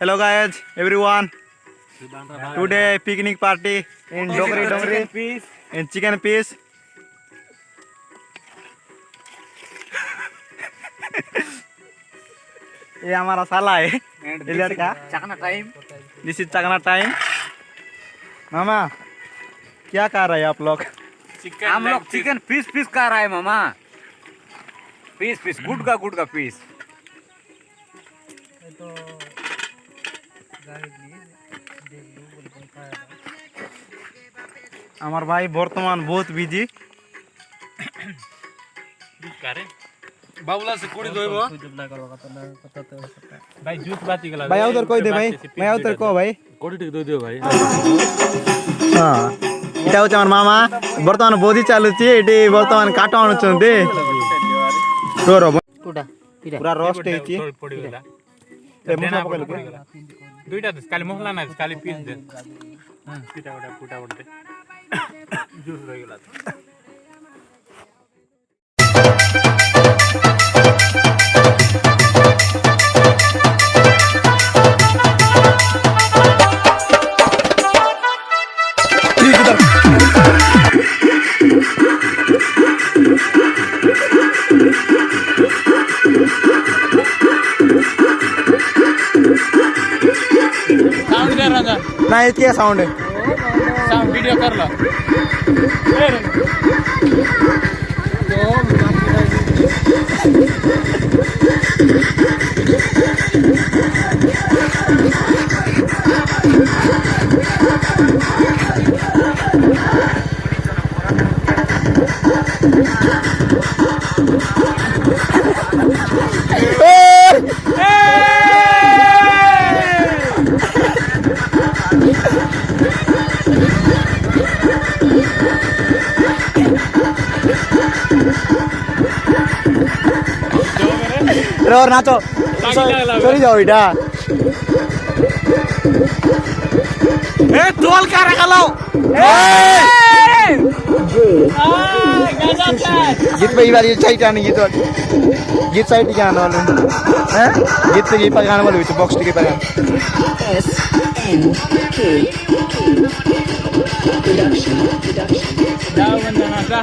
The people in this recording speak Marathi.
Hello guys, everyone. Today picnic party in Dongri in chicken piece. ये हमारा साला है ये लड़का चकना टाइम। दिस इज चकना टाइम। मामा क्या खा रहे हैं आप लोग? हम लोग चिकन पीस खा रहा है मामा। पीस गुड का पीस। আমার ভাই বর্তমান বহুত বিজি। बाबूला से कुड़ी दोइबो भाई जूस बाती गला ভাই আউতর কই দে ভাই, ভাই আউতর কো ভাই। कुड़ी टिक दो दियो भाई। হ্যাঁ এটা হচ্ছে আমার মামা। বর্তমান বদি চালুছি, এটি বর্তমান কাটা আনুଛନ୍ତି তোর কোটা পুরা রস্ট ହେଇଛି। पड़ी गला ଏ ମସଲା ପକେଇଲୁ କି? दुईटा दे काली मोहला ना काली पीस दे। सीटा गोटा पुटा गोटे जूस रही गला। साउंड कर रहा था না ये क्या साउंड है? साउंड वीडियो कर लो। और नाचो सरी जाओ এটা এ তোল কারা গালাও गीत पे बार ये साइड आने गीत गीत साइड के आने वाले हैं गीत पे ये पकाने वाले हुए बॉक्स के पकाने जाओ बंदा नाचा